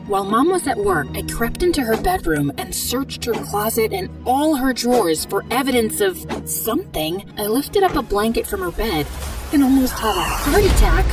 While Mom was at work, I crept into her bedroom and searched her closet and all her drawers for evidence of something. I lifted up a blanket from her bed and almost had a heart attack.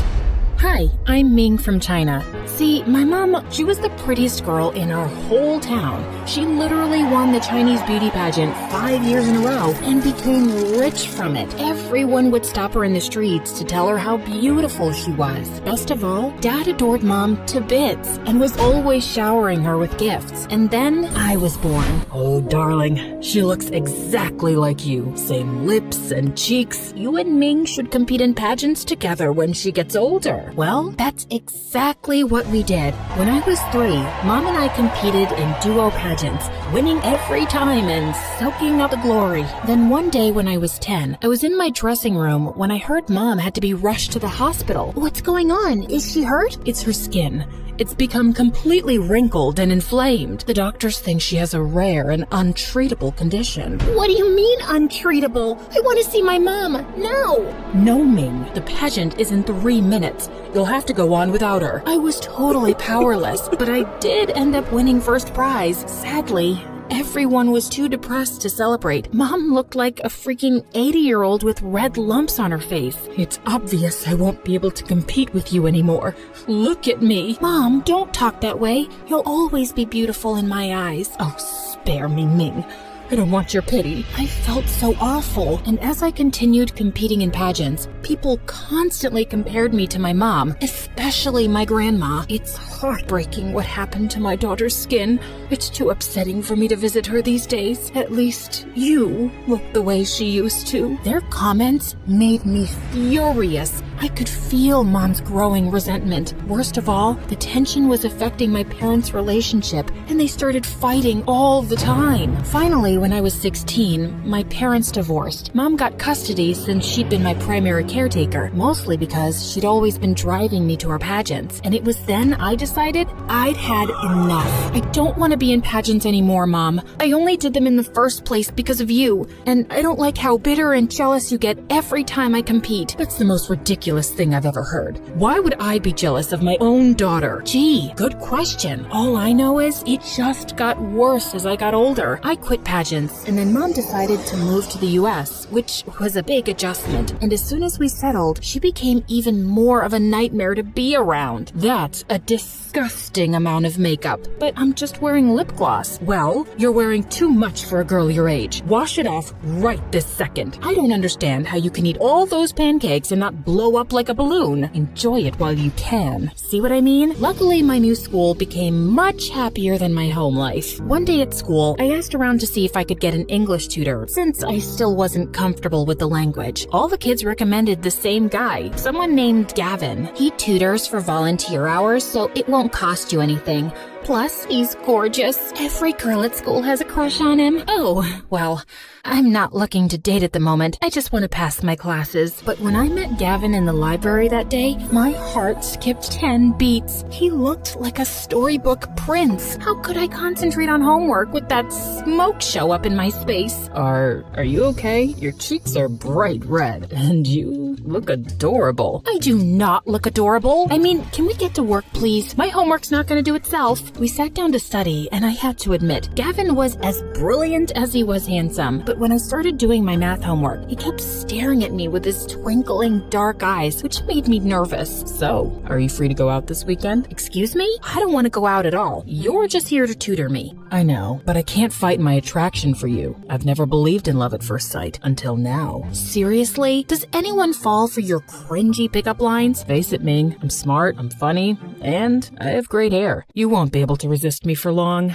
Hi, I'm Ming from China. See, my mom, she was the prettiest girl in our whole town. She literally won the Chinese beauty pageant 5 years in a row and became rich from it. Everyone would stop her in the streets to tell her how beautiful she was. Best of all, Dad adored Mom to bits and was always showering her with gifts. And then I was born. Oh, darling, she looks exactly like you. Same lips and cheeks. You and Ming should compete in pageants together when she gets older. Well, that's exactly what we did. When I was 3, Mom and I competed in duo pageants, winning every time and soaking up the glory. Then one day when I was 10, I was in my dressing room when I heard Mom had to be rushed to the hospital. What's going on? Is she hurt? It's her skin. It's become completely wrinkled and inflamed. The doctors think she has a rare and untreatable condition. What do you mean untreatable? I want to see my mom now. No, Ming. The pageant is in 3 minutes. You'll have to go on without her. I was totally powerless, but I did end up winning first prize. Sadly, everyone was too depressed to celebrate. Mom looked like a freaking 80-year-old with red lumps on her face. It's obvious I won't be able to compete with you anymore. Look at me. Mom, don't talk that way. You'll always be beautiful in my eyes. Oh, spare me, Ming. I don't want your pity. I felt so awful, and as I continued competing in pageants, people constantly compared me to my mom, especially my grandma. It's heartbreaking what happened to my daughter's skin. It's too upsetting for me to visit her these days. At least you look the way she used to. Their comments made me furious. I could feel Mom's growing resentment. Worst of all, the tension was affecting my parents' relationship, and they started fighting all the time. Finally, when I was 16, my parents divorced. Mom got custody since she'd been my primary caretaker, mostly because she'd always been driving me to our pageants. And it was then I decided I'd had enough. I don't want to be in pageants anymore, Mom. I only did them in the first place because of you, and I don't like how bitter and jealous you get every time I compete. That's the most ridiculous thing I've ever heard. Why would I be jealous of my own daughter? Gee, good question. All I know is it just got worse as I got older. I quit pageants, and then Mom decided to move to the US, which was a big adjustment. And as soon as we settled, she became even more of a nightmare to be around. That's a disgusting amount of makeup, but I'm just wearing lip gloss. Well, you're wearing too much for a girl your age. Wash it off right this second. I don't understand how you can eat all those pancakes and not blow up like a balloon. Enjoy it while you can. See what I mean? Luckily, my new school became much happier than my home life. One day at school, I asked around to see if I could get an English tutor, since I still wasn't comfortable with the language. All the kids recommended the same guy, someone named Gavin. He tutors for volunteer hours, so it won't cost you anything. Plus, he's gorgeous. Every girl at school has a crush on him. Oh, well, I'm not looking to date at the moment. I just want to pass my classes. But when I met Gavin in the library that day, my heart skipped 10 beats. He looked like a storybook prince. How could I concentrate on homework with that smoke show up in my space? Are you okay? Your cheeks are bright red, and you look adorable. I do not look adorable. I mean, can we get to work, please? My homework's not going to do itself. We sat down to study, and I had to admit, Gavin was as brilliant as he was handsome. But when I started doing my math homework, he kept staring at me with his twinkling dark eyes, which made me nervous. So, are you free to go out this weekend? Excuse me? I don't want to go out at all. You're just here to tutor me. I know, but I can't fight my attraction for you. I've never believed in love at first sight, until now. Seriously? Does anyone fall for your cringy pickup lines? Face it, Ming. I'm smart, I'm funny, and I have great hair. You won't be able to resist me for long.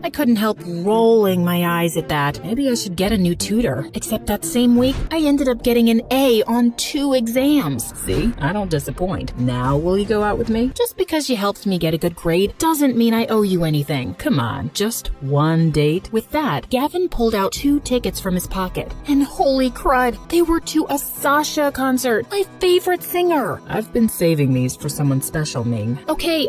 I couldn't help rolling my eyes at that. Maybe I should get a new tutor. Except that same week, I ended up getting an A on 2 exams. See? I don't disappoint. Now will you go out with me? Just because you helped me get a good grade doesn't mean I owe you anything. Come on, just one date. With that, Gavin pulled out 2 tickets from his pocket. And holy crud, they were to a Sasha concert, my favorite singer. I've been saving these for someone special, Ming. Okay,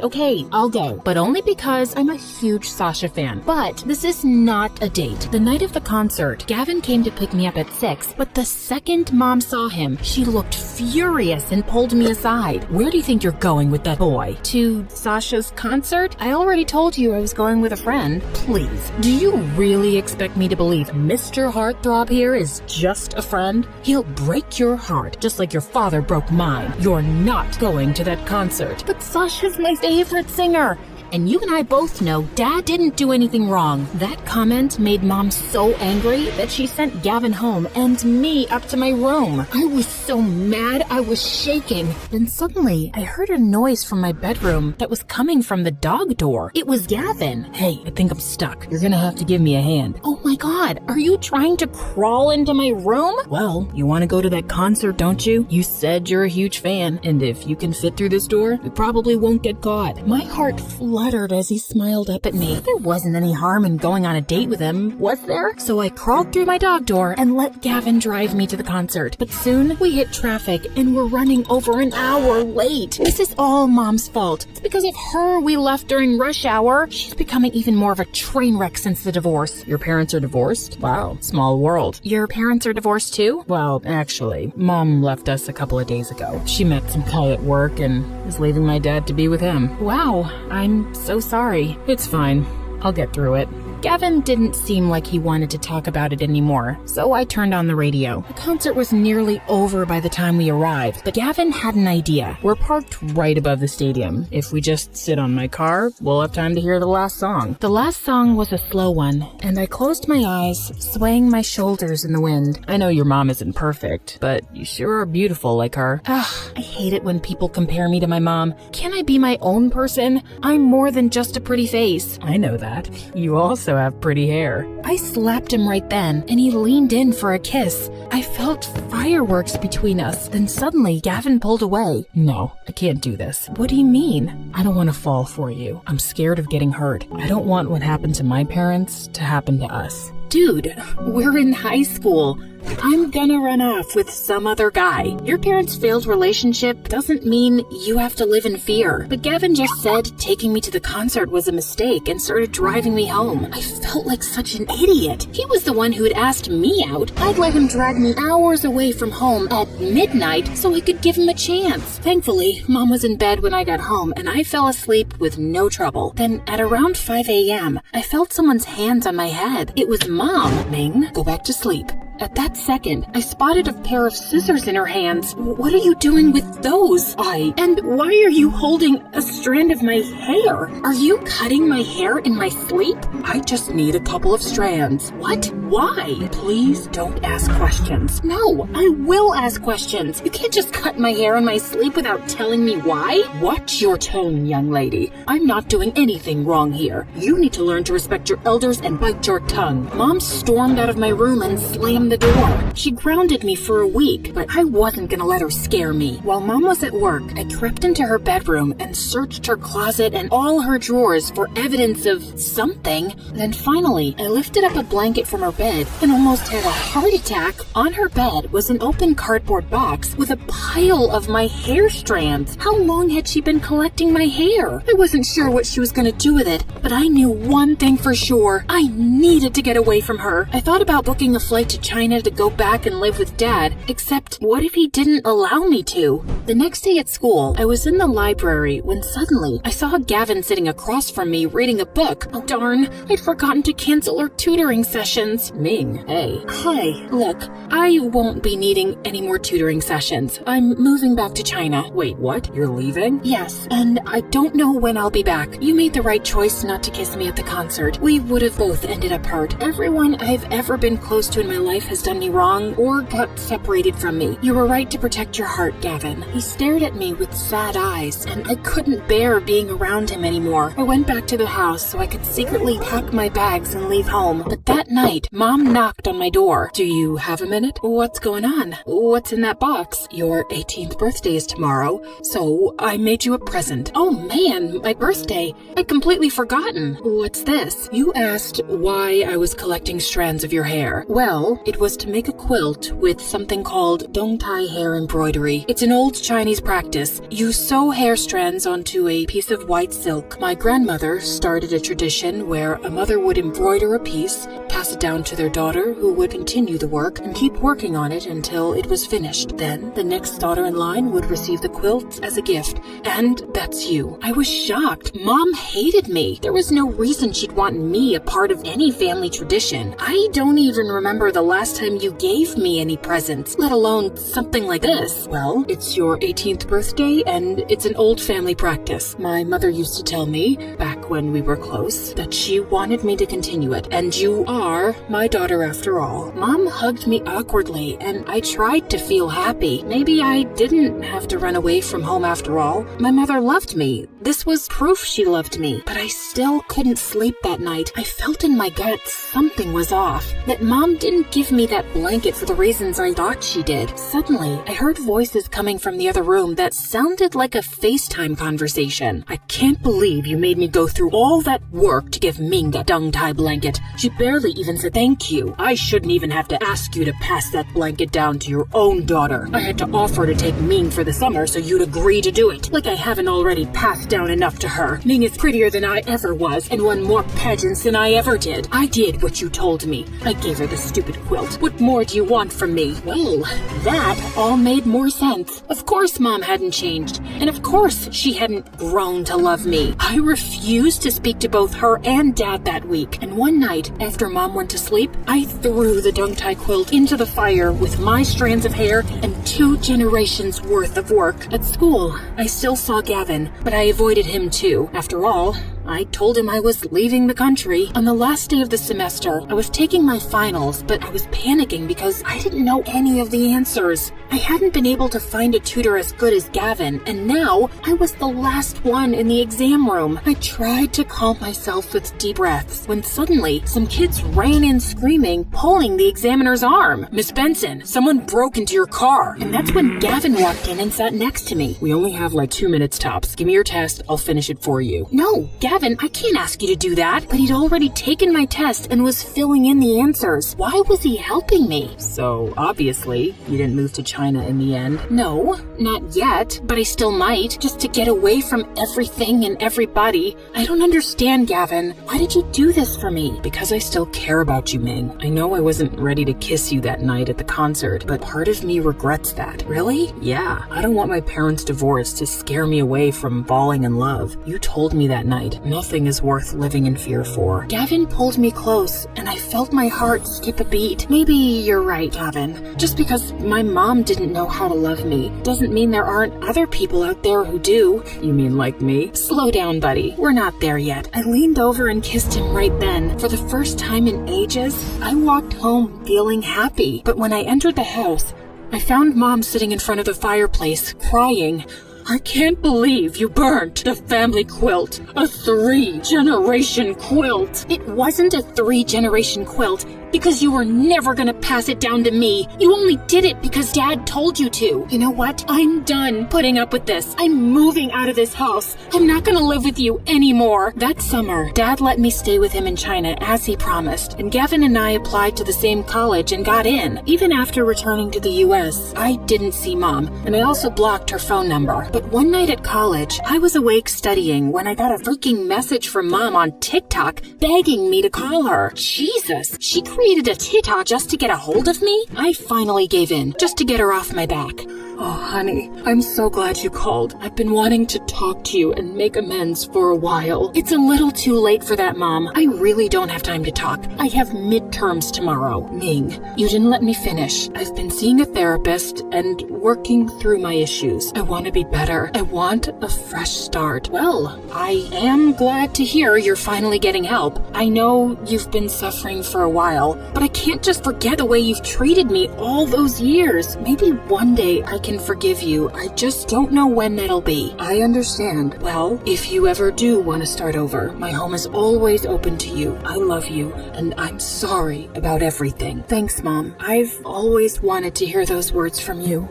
I'll go. But only because I'm a huge Sasha fan. him. But this is not a date. The night of the concert, Gavin came to pick me up at 6, but the second Mom saw him, she looked furious and pulled me aside. Where do you think you're going with that boy? To Sasha's concert? I already told you I was going with a friend. Please, do you really expect me to believe Mr. Heartthrob here is just a friend? He'll break your heart, just like your father broke mine. You're not going to that concert. But Sasha's my favorite singer. And you and I both know Dad didn't do anything wrong. That comment made Mom so angry that she sent Gavin home and me up to my room. I was so mad I was shaking. Then suddenly, I heard a noise from my bedroom that was coming from the dog door. It was Gavin. Hey, I think I'm stuck. You're gonna have to give me a hand. Oh my God, are you trying to crawl into my room? Well, you want to go to that concert, don't you? You said you're a huge fan, and if you can fit through this door, you probably won't get caught. My heart fluttered as he smiled up at me. There wasn't any harm in going on a date with him, was there? So I crawled through my dog door and let Gavin drive me to the concert. But soon we hit traffic and we're running over an hour late. This is all Mom's fault. It's because of her we left during rush hour. She's becoming even more of a train wreck since the divorce. Your parents are divorced? Wow, small world. Your parents are divorced too? Well, actually, Mom left us a couple of days ago. She met some guy at work and is leaving my dad to be with him. Wow, I'm so sorry. It's fine. I'll get through it. Gavin didn't seem like he wanted to talk about it anymore, so I turned on the radio. The concert was nearly over by the time we arrived, but Gavin had an idea. We're parked right above the stadium. If we just sit on my car, we'll have time to hear the last song. The last song was a slow one, and I closed my eyes, swaying my shoulders in the wind. I know your mom isn't perfect, but you sure are beautiful like her. Ugh, I hate it when people compare me to my mom. Can I be my own person? I'm more than just a pretty face. I know that. You also have pretty hair. I slapped him right then, and he leaned in for a kiss. I felt fireworks between us. Then suddenly, Gavin pulled away. No, I can't do this. What do you mean? I don't want to fall for you. I'm scared of getting hurt. I don't want what happened to my parents to happen to us. Dude, we're in high school. I'm gonna run off with some other guy. Your parents' failed relationship doesn't mean you have to live in fear. But Gavin just said taking me to the concert was a mistake and started driving me home. I felt like such an idiot. He was the one who had asked me out. I'd let him drag me hours away from home at midnight so I could give him a chance. Thankfully, Mom was in bed when I got home and I fell asleep with no trouble. Then at around 5 a.m., I felt someone's hands on my head. It was Mom. Ming, go back to sleep. At that second, I spotted a pair of scissors in her hands. What are you doing with those? And why are you holding a strand of my hair? Are you cutting my hair in my sleep? I just need a couple of strands. What? Why? Please don't ask questions. No, I will ask questions. You can't just cut my hair in my sleep without telling me why. Watch your tone, young lady. I'm not doing anything wrong here. You need to learn to respect your elders and bite your tongue. Mom stormed out of my room and slammed the door. She grounded me for a week, but I wasn't gonna let her scare me. While Mom was at work, I crept into her bedroom and searched her closet and all her drawers for evidence of something. Then finally, I lifted up a blanket from her bed and almost had a heart attack. On her bed was an open cardboard box with a pile of my hair strands. How long had she been collecting my hair? I wasn't sure what she was gonna do with it, but I knew one thing for sure. I needed to get away from her. I thought about booking a flight to China to go back and live with Dad, except what if he didn't allow me to? The next day at school, I was in the library when suddenly I saw Gavin sitting across from me reading a book. Oh darn, I'd forgotten to cancel our tutoring sessions. Ming, hey. Hi, look, I won't be needing any more tutoring sessions. I'm moving back to China. Wait, what? You're leaving? Yes, and I don't know when I'll be back. You made the right choice not to kiss me at the concert. We would have both ended up hurt. Everyone I've ever been close to in my life has done me wrong or got separated from me. You were right to protect your heart, Gavin. He stared at me with sad eyes, and I couldn't bear being around him anymore. I went back to the house so I could secretly pack my bags and leave home. But that night, Mom knocked on my door. Do you have a minute? What's going on? What's in that box? Your 18th birthday is tomorrow, so I made you a present. Oh man, my birthday. I'd completely forgotten. What's this? You asked why I was collecting strands of your hair. Well, It was to make a quilt with something called dongtai hair embroidery. It's an old Chinese practice. You sew hair strands onto a piece of white silk. My grandmother started a tradition where a mother would embroider a piece, pass it down to their daughter, who would continue the work and keep working on it until it was finished. Then the next daughter in line would receive the quilt as a gift. And that's you. I was shocked. Mom hated me. There was no reason she'd want me a part of any family tradition. I don't even remember the last time you gave me any presents, let alone something like this. Well, it's your 18th birthday and it's an old family practice. My mother used to tell me, back when we were close, that she wanted me to continue it. And you are my daughter after all. Mom hugged me awkwardly and I tried to feel happy. Maybe I didn't have to run away from home after all. My mother loved me. This was proof she loved me. But I still couldn't sleep that night. I felt in my gut something was off. That Mom didn't give me that blanket for the reasons I thought she did. Suddenly, I heard voices coming from the other room that sounded like a FaceTime conversation. I can't believe you made me go through all that work to give Ming that dongtai blanket. She barely even said thank you. I shouldn't even have to ask you to pass that blanket down to your own daughter. I had to offer to take Ming for the summer so you'd agree to do it. Like I haven't already passed down enough to her. Ming is prettier than I ever was and won more pageants than I ever did. I did what you told me. I gave her the stupid quilt. What more do you want from me? Well, that all made more sense. Of course Mom hadn't changed. And of course she hadn't grown to love me. I refused to speak to both her and Dad that week. And one night, after Mom went to sleep, I threw the dongtai quilt into the fire with my strands of hair and 2 generations worth of work. At school, I still saw Gavin, but I avoided him too. After all, I told him I was leaving the country. On the last day of the semester, I was taking my finals, but I was panicking because I didn't know any of the answers. I hadn't been able to find a tutor as good as Gavin, and now I was the last one in the exam room. I tried to calm myself with deep breaths when suddenly some kids ran in screaming, pulling the examiner's arm. "Miss Benson, someone broke into your car." And that's when Gavin walked in and sat next to me. "We only have like 2 minutes tops. Give me your test. I'll finish it for you." "No, Gavin, I can't ask you to do that." But he'd already taken my test and was filling in the answers. Why was he helping me? "So, obviously, you didn't move to China in the end." "No, not yet, but I still might, just to get away from everything and everybody. I don't understand, Gavin. Why did you do this for me?" "Because I still care about you, Ming. I know I wasn't ready to kiss you that night at the concert, but part of me regrets that." "Really?" "Yeah. I don't want my parents' divorce to scare me away from falling in love. You told me that night, nothing is worth living in fear for." Gavin pulled me close, and I felt my heart skip a beat. "Maybe you're right, Gavin. Just because my mom didn't know how to love me doesn't mean there aren't other people out there who do." "You mean like me?" "Slow down, buddy. We're not there yet." I leaned over and kissed him right then. For the first time in ages, I walked home feeling happy. But when I entered the house, I found Mom sitting in front of the fireplace, crying. "I can't believe you burnt the family quilt. A 3-generation quilt." "It wasn't a 3-generation quilt because you were never gonna pass it down to me. You only did it because Dad told you to. You know what? I'm done putting up with this. I'm moving out of this house. I'm not gonna live with you anymore." That summer, Dad let me stay with him in China as he promised, and Gavin and I applied to the same college and got in. Even after returning to the US, I didn't see Mom, and I also blocked her phone number. But one night at college, I was awake studying when I got a freaking message from Mom on TikTok begging me to call her. Jesus, she created a TikTok just to get a hold of me? I finally gave in, just to get her off my back. "Oh, honey, I'm so glad you called. I've been wanting to talk to you and make amends for a while." "It's a little too late for that, Mom. I really don't have time to talk. I have midterms tomorrow." "Ming, you didn't let me finish. I've been seeing a therapist and working through my issues. I want to be better. I want a fresh start." "Well, I am glad to hear you're finally getting help. I know you've been suffering for a while, but I can't just forget the way you've treated me all those years. Maybe one day I can forgive you. I just don't know when that'll be." "I understand. Well, if you ever do want to start over, my home is always open to you. I love you, and I'm sorry about everything." "Thanks, Mom. I've always wanted to hear those words from you."